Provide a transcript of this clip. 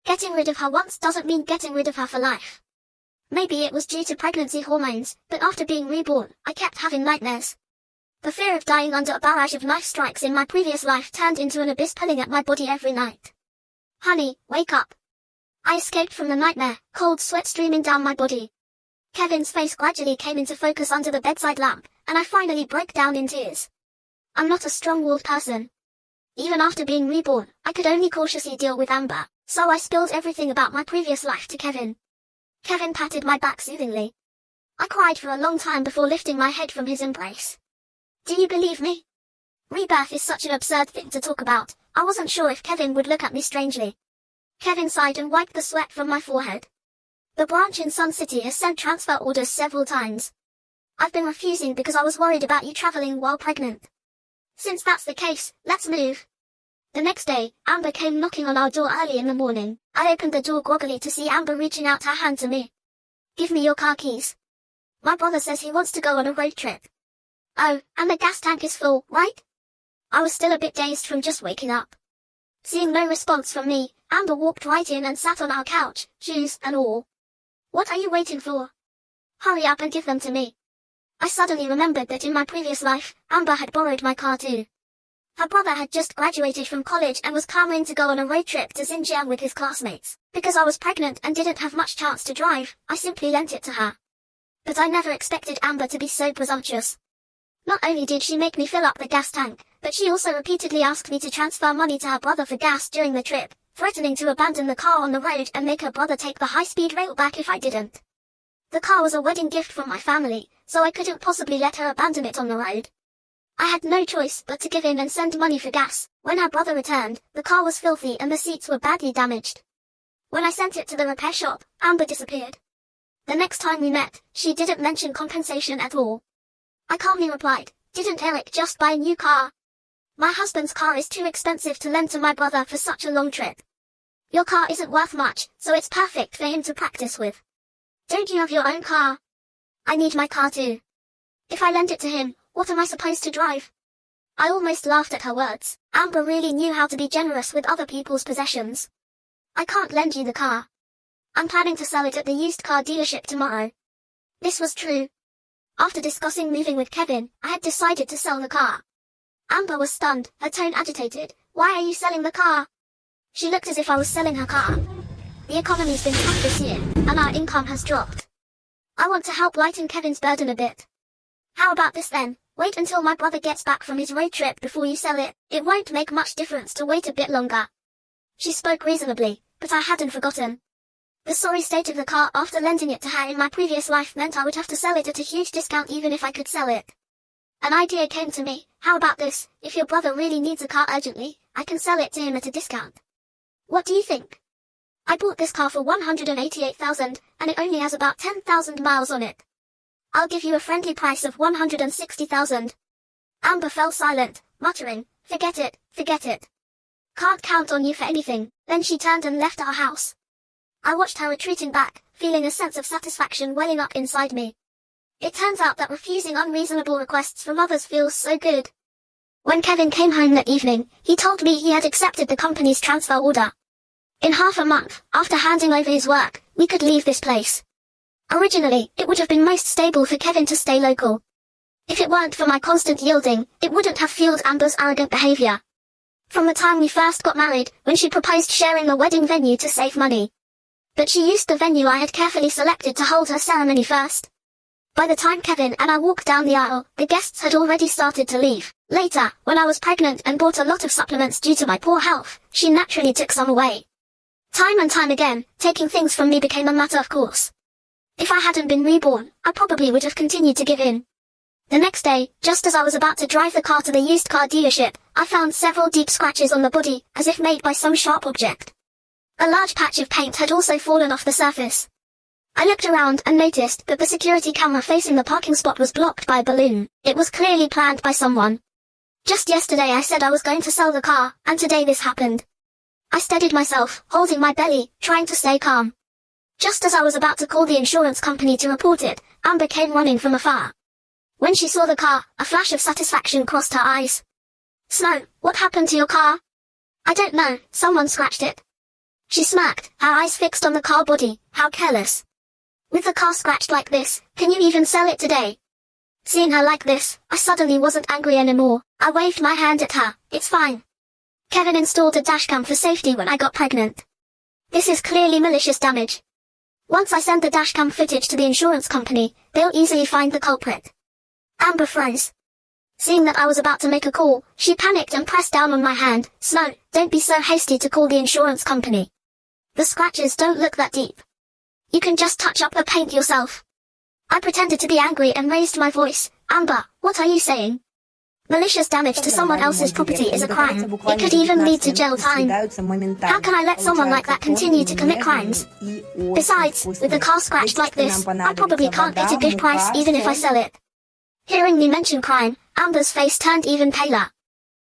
Getting rid of her once doesn't mean getting rid of her for life. Maybe it was due to pregnancy hormones, but after being reborn, I kept having nightmares. The fear of dying under a barrage of knife strikes in my previous life turned into an abyss pulling at my body every night. Honey, wake up. I escaped from the nightmare, cold sweat streaming down my body. Kevin's face gradually came into focus under the bedside lamp, and I finally broke down in tears. I'm not a strong-willed person. Even after being reborn, I could only cautiously deal with Amber, so I spilled everything about my previous life to Kevin. Kevin patted my back soothingly. I cried for a long time before lifting my head from his embrace. Do you believe me? Rebirth is such an absurd thing to talk about. I wasn't sure if Kevin would look at me strangely. Kevin sighed and wiped the sweat from my forehead. The branch in Sun City has sent transfer orders several times. I've been refusing because I was worried about you traveling while pregnant. Since that's the case, let's move. The next day, Amber came knocking on our door early in the morning. I opened the door groggily to see Amber reaching out her hand to me. Give me your car keys. My brother says he wants to go on a road trip. Oh, and the gas tank is full, right? I was still a bit dazed from just waking up. Seeing no response from me, Amber walked right in and sat on our couch, shoes and all. What are you waiting for? Hurry up and give them to me. I suddenly remembered that in my previous life, Amber had borrowed my car too. Her brother had just graduated from college and was clamoring to go on a road trip to Xinjiang with his classmates. Because I was pregnant and didn't have much chance to drive, I simply lent it to her. But I never expected Amber to be so presumptuous. Not only did she make me fill up the gas tank, but she also repeatedly asked me to transfer money to her brother for gas during the trip, threatening to abandon the car on the road and make her brother take the high-speed rail back if I didn't. The car was a wedding gift from my family, so I couldn't possibly let her abandon it on the road. I had no choice but to give in and send money for gas. When her brother returned, the car was filthy and the seats were badly damaged. When I sent it to the repair shop, Amber disappeared. The next time we met, she didn't mention compensation at all. I calmly replied, didn't Eric just buy a new car? My husband's car is too expensive to lend to my brother for such a long trip. Your car isn't worth much, so it's perfect for him to practice with. Don't you have your own car? I need my car too. If I lend it to him, what am I supposed to drive? I almost laughed at her words. Amber really knew how to be generous with other people's possessions. I can't lend you the car. I'm planning to sell it at the used car dealership tomorrow. This was true. After discussing moving with Kevin, I had decided to sell the car. Amber was stunned, her tone agitated. Why are you selling the car? She looked as if I was selling her car. The economy's been tough this year, and our income has dropped. I want to help lighten Kevin's burden a bit. How about this then? Wait until my brother gets back from his road trip before you sell it. It won't make much difference to wait a bit longer. She spoke reasonably, but I hadn't forgotten. The sorry state of the car after lending it to her in my previous life meant I would have to sell it at a huge discount even if I could sell it. An idea came to me. How about this? If your brother really needs a car urgently, I can sell it to him at a discount. What do you think? I bought this car for $188,000, and it only has about 10,000 miles on it. I'll give you a friendly price of $160,000. Amber fell silent, muttering, forget it, forget it. Can't count on you for anything. Then she turned and left our house. I watched her retreating back, feeling a sense of satisfaction welling up inside me. It turns out that refusing unreasonable requests from others feels so good. When Kevin came home that evening, he told me he had accepted the company's transfer order. In half a month, after handing over his work, we could leave this place. Originally, it would have been most stable for Kevin to stay local. If it weren't for my constant yielding, it wouldn't have fueled Amber's arrogant behavior. From the time we first got married, when she proposed sharing the wedding venue to save money. But she used the venue I had carefully selected to hold her ceremony first. By the time Kevin and I walked down the aisle, the guests had already started to leave. Later, when I was pregnant and bought a lot of supplements due to my poor health, she naturally took some away. Time and time again, taking things from me became a matter of course. If I hadn't been reborn, I probably would have continued to give in. The next day, just as I was about to drive the car to the used car dealership, I found several deep scratches on the body, as if made by some sharp object. A large patch of paint had also fallen off the surface. I looked around and noticed that the security camera facing the parking spot was blocked by a balloon. It was clearly planned by someone. Just yesterday I said I was going to sell the car, and today this happened. I steadied myself, holding my belly, trying to stay calm. Just as I was about to call the insurance company to report it, Amber came running from afar. When she saw the car, a flash of satisfaction crossed her eyes. Snow, what happened to your car? I don't know, someone scratched it. She smacked, her eyes fixed on the car body. How careless. With the car scratched like this, can you even sell it today? Seeing her like this, I suddenly wasn't angry anymore. I waved my hand at her. It's fine. Kevin installed a dashcam for safety when I got pregnant. This is clearly malicious damage. Once I send the dashcam footage to the insurance company, they'll easily find the culprit. Amber froze. Seeing that I was about to make a call, she panicked and pressed down on my hand. Snow, don't be so hasty to call the insurance company. The scratches don't look that deep. You can just touch up the paint yourself. I pretended to be angry and raised my voice. Amber, what are you saying? Malicious damage to someone else's property is a crime. It could even lead to jail time. How can I let someone like that continue to commit crimes? Besides, with the car scratched like this, I probably can't get a good price even if I sell it. Hearing me mention crime, Amber's face turned even paler.